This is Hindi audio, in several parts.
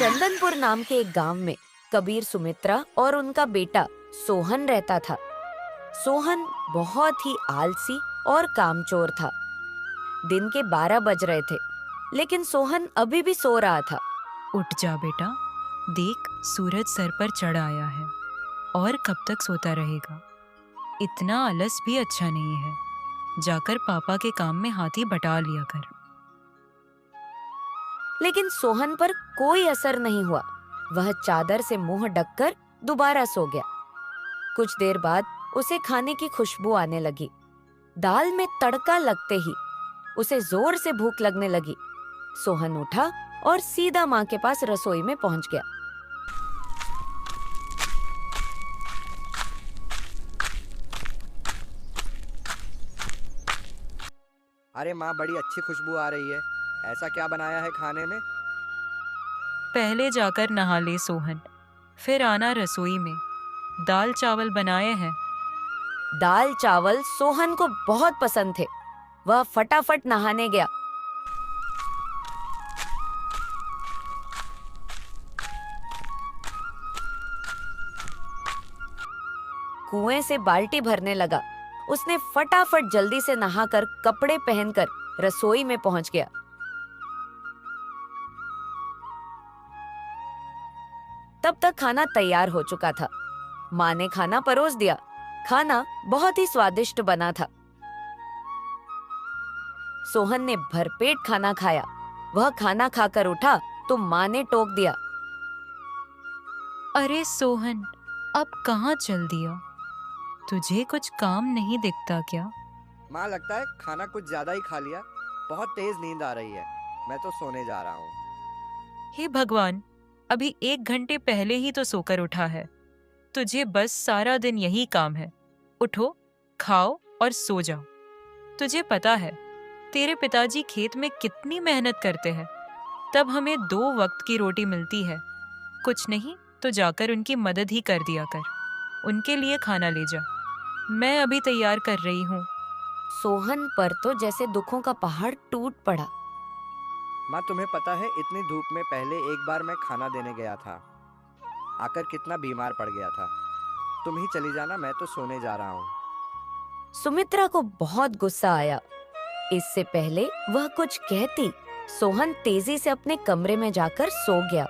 चंदनपुर नाम के एक गांव में कबीर, सुमित्रा और उनका बेटा सोहन रहता था। सोहन बहुत ही आलसी और कामचोर था। दिन के 12 बज रहे थे, लेकिन सोहन अभी भी सो रहा था। उठ जा बेटा, देख सूरज सर पर चढ़ आया है और कब तक सोता रहेगा। इतना आलस भी अच्छा नहीं है। जाकर पापा के काम में हाथी बटा लिया कर। लेकिन सोहन पर कोई असर नहीं हुआ। वह चादर से मुंह ढककर दोबारा सो गया। कुछ देर बाद उसे खाने की खुशबू आने लगी। दाल में तड़का लगते ही उसे जोर से भूख लगने लगी। सोहन उठा और सीधा माँ के पास रसोई में पहुंच गया। अरे माँ, बड़ी अच्छी खुशबू आ रही है। ऐसा क्या बनाया है खाने में? पहले जाकर नहा ले सोहन, फिर आना रसोई में। दाल चावल बनाए हैं। दाल चावल सोहन को बहुत पसंद थे। वह फटाफट नहाने गया। कुएं से बाल्टी भरने लगा। उसने फटाफट जल्दी से नहाकर कपड़े पहनकर रसोई में पहुंच गया। तब तक खाना तैयार हो चुका था। माँ ने खाना परोस दिया। खाना बहुत ही स्वादिष्ट बना था। सोहन ने भरपेट खाना खाया। वह खाना खाकर उठा तो माँ ने टोक दिया। अरे सोहन, अब कहाँ चल दिया? तुझे कुछ काम नहीं दिखता क्या? माँ, लगता है खाना कुछ ज्यादा ही खा लिया। बहुत तेज नींद आ रही है। मैं तो सोने जा रहा हूँ। हे भगवान, अभी 1 घंटे पहले ही तो सोकर उठा है। तुझे बस सारा दिन यही काम है। उठो, खाओ और सो जाओ। तुझे पता है तेरे पिताजी खेत में कितनी मेहनत करते हैं, तब हमें 2 वक्त की रोटी मिलती है। कुछ नहीं तो जाकर उनकी मदद ही कर दिया कर। उनके लिए खाना ले जा। मैं अभी तैयार कर रही हूँ। सोहन पर तो जैसे दुखों का पहाड़ टूट पड़ा। माँ, तुम्हें पता है इतनी धूप में पहले एक बार मैं खाना देने गया था, आकर कितना बीमार पड़ गया था। तुम ही चली जाना, मैं तो सोने जा रहा हूँ। सुमित्रा को बहुत गुस्सा आया। इससे पहले वह कुछ कहती, सोहन तेजी से अपने कमरे में जाकर सो गया।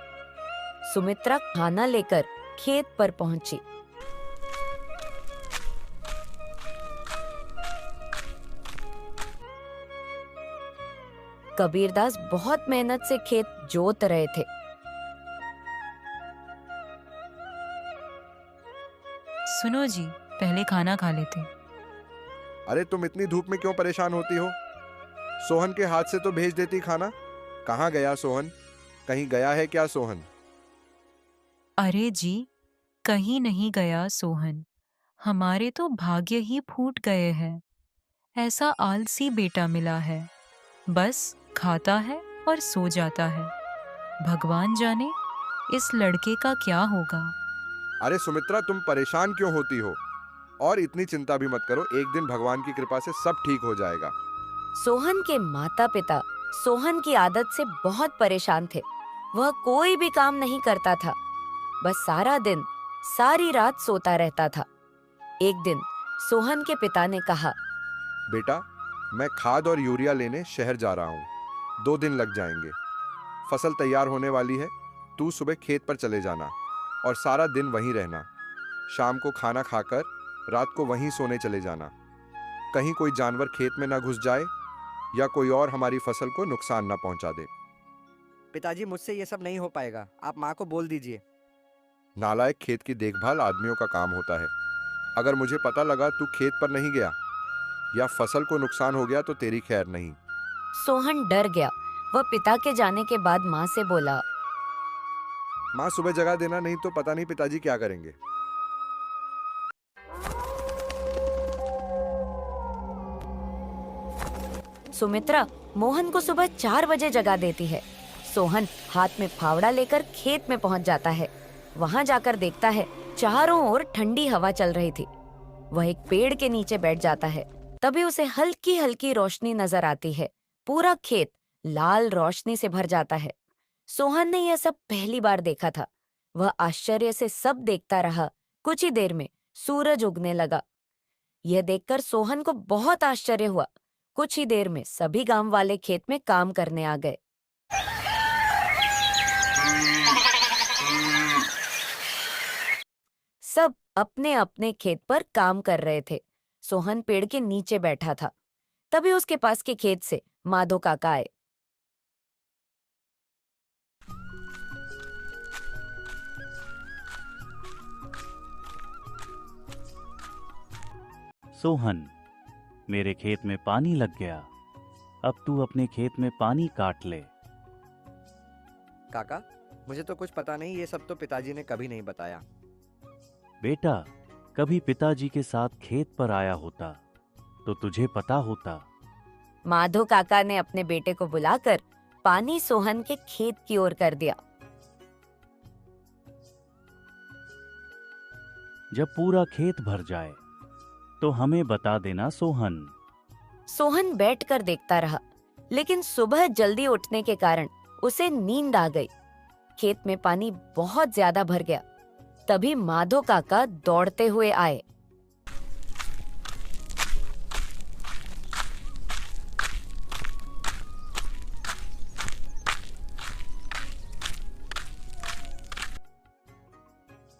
सुमित्रा खाना लेकर खेत पर पहुंची। कबीरदास बहुत मेहनत से खेत जोत रहे थे। सुनो जी, पहले खाना खा लेते। अरे तुम इतनी धूप में क्यों परेशान होती हो? सोहन के हाथ से तो भेज देती खाना। कहाँ गया सोहन? कहीं गया है क्या सोहन? अरे जी, कहीं नहीं गया सोहन। हमारे तो भाग्य ही फूट गए हैं। ऐसा आलसी बेटा मिला है, बस खाता है और सो जाता है। भगवान जाने इस लड़के का क्या होगा। अरे सुमित्रा, तुम परेशान क्यों होती हो? और इतनी चिंता भी मत करो, एक दिन भगवान की कृपा से सब ठीक हो जाएगा। सोहन के माता पिता सोहन की आदत से बहुत परेशान थे। वह कोई भी काम नहीं करता था, बस सारा दिन सारी रात सोता रहता था। एक दिन सोहन के पिता ने कहा, बेटा, मैं खाद और यूरिया लेने शहर जा रहा हूँ। 2 दिन लग जाएंगे। फसल तैयार होने वाली है। तू सुबह खेत पर चले जाना और सारा दिन वहीं रहना। शाम को खाना खाकर रात को वहीं सोने चले जाना। कहीं कोई जानवर खेत में ना घुस जाए या कोई और हमारी फसल को नुकसान ना पहुंचा दे। पिताजी, मुझसे ये सब नहीं हो पाएगा। आप माँ को बोल दीजिए। नालायक, खेत की देखभाल आदमियों का काम होता है। अगर मुझे पता लगा तू खेत पर नहीं गया या फसल को नुकसान हो गया तो तेरी खैर नहीं। सोहन डर गया। वह पिता के जाने के बाद माँ से बोला, माँ, सुबह जगा देना, नहीं तो पता नहीं पिताजी क्या करेंगे। सुमित्रा मोहन को सुबह 4 बजे जगा देती है। सोहन हाथ में फावड़ा लेकर खेत में पहुंच जाता है। वहां जाकर देखता है चारों ओर ठंडी हवा चल रही थी। वह एक पेड़ के नीचे बैठ जाता है। तभी उसे हल्की हल्की रोशनी नजर आती है। पूरा खेत लाल रोशनी से भर जाता है। सोहन ने यह सब पहली बार देखा था। वह आश्चर्य से सब देखता रहा। कुछ ही देर में सूरज उगने लगा। यह देखकर सोहन को बहुत आश्चर्य हुआ। कुछ ही देर में सभी गांव वाले खेत में काम करने आ गए। सब अपने अपने खेत पर काम कर रहे थे। सोहन पेड़ के नीचे बैठा था। तभी उसके पास के खेत से माधो काका आए। सोहन, मेरे खेत में पानी लग गया। अब तू अपने खेत में पानी काट ले। काका, मुझे तो कुछ पता नहीं, ये सब तो पिताजी ने कभी नहीं बताया। बेटा, कभी पिताजी के साथ खेत पर आया होता तो तुझे पता होता। माधो काका ने अपने बेटे को बुलाकर पानी सोहन के खेत की ओर कर दिया। जब पूरा खेत भर जाए तो हमें बता देना सोहन। सोहन बैठकर देखता रहा, लेकिन सुबह जल्दी उठने के कारण उसे नींद आ गई। खेत में पानी बहुत ज्यादा भर गया। तभी माधो काका दौड़ते हुए आए।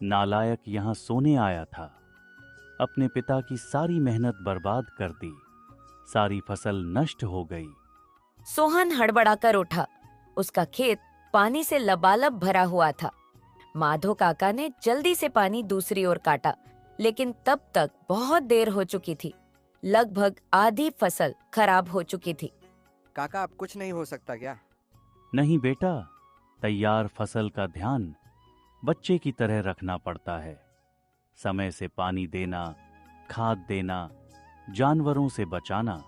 नालायक यहाँ सोने आया था। अपने पिता की सारी मेहनत बर्बाद कर दी। सारी फसल नष्ट हो गई। सोहन हड़बड़ाकर उठा। उसका खेत पानी से लबालब भरा हुआ था। माधो काका ने जल्दी से पानी दूसरी ओर काटा, लेकिन तब तक बहुत देर हो चुकी थी। लगभग आधी फसल खराब हो चुकी थी। काका, अब कुछ नहीं हो सकता क्या? नहीं बेटा, तैयार फसल का ध्यान बच्चे की तरह रखना पड़ता है। समय से पानी देना, खाद देना, जानवरों से बचाना।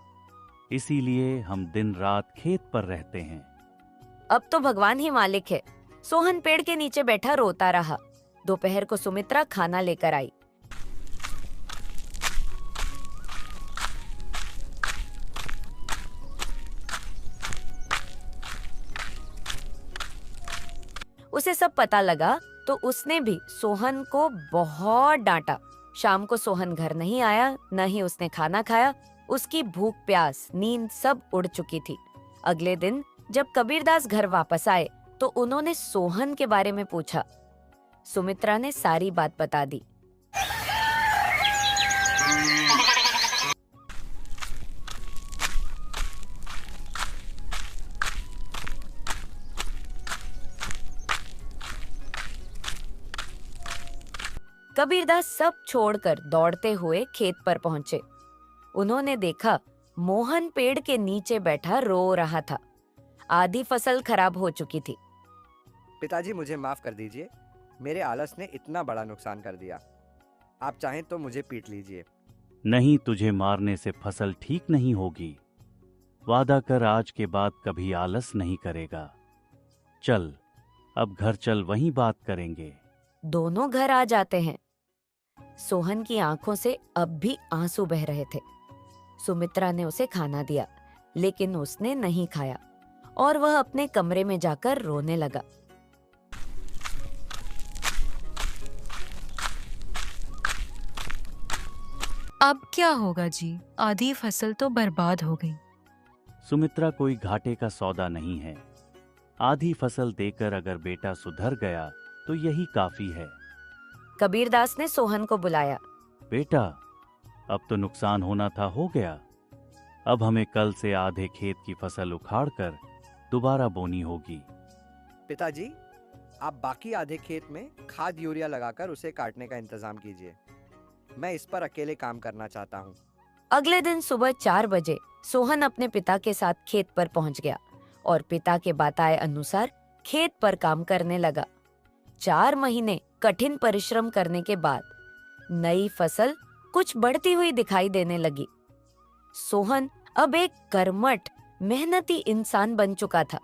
इसीलिए हम दिन रात खेत पर रहते हैं। अब तो भगवान ही मालिक है। सोहन पेड़ के नीचे बैठा रोता रहा। दोपहर को सुमित्रा खाना लेकर आई। उसे सब पता लगा तो उसने भी सोहन को बहुत डांटा। शाम को सोहन घर नहीं आया, न ही उसने खाना खाया। उसकी भूख, प्यास, नींद सब उड़ चुकी थी। अगले दिन जब कबीरदास घर वापस आए तो उन्होंने सोहन के बारे में पूछा। सुमित्रा ने सारी बात बता दी। कबीरदास सब छोड़कर दौड़ते हुए खेत पर पहुंचे। उन्होंने देखा मोहन पेड़ के नीचे बैठा रो रहा था। आधी फसल खराब हो चुकी थी। पिताजी, मुझे माफ कर दीजिए। मेरे आलस ने इतना बड़ा नुकसान कर दिया। आप चाहें तो मुझे पीट लीजिए। नहीं, तुझे मारने से फसल ठीक नहीं होगी। वादा कर आज के बाद कभी आलस नहीं करेगा। चल, अब घर चल, वहीं बात करेंगे। दोनों घर आ जाते हैं। सोहन की आंखों से अब भी आंसू बह रहे थे। सुमित्रा ने उसे खाना दिया, लेकिन उसने नहीं खाया और वह अपने कमरे में जाकर रोने लगा। अब क्या होगा जी? आधी फसल तो बर्बाद हो गई। सुमित्रा, कोई घाटे का सौदा नहीं है। आधी फसल देकर अगर बेटा सुधर गया तो यही काफी है। कबीरदास ने सोहन को बुलाया। बेटा, अब तो नुकसान होना था, हो गया। अब हमें कल से आधे खेत की फसल उखाड़कर दोबारा बोनी होगी। पिताजी, आप बाकी आधे खेत में खाद यूरिया लगाकर उसे काटने का इंतजाम कीजिए। मैं इस पर अकेले काम करना चाहता हूँ। अगले दिन सुबह 4 बजे सोहन अपने पिता के साथ खेत पर पहुंच गया और पिता के बताए अनुसार खेत पर काम करने लगा। 4 महीने कठिन परिश्रम करने के बाद नई फसल कुछ बढ़ती हुई दिखाई देने लगी। सोहन अब एक कर्मठ, मेहनती इंसान बन चुका था।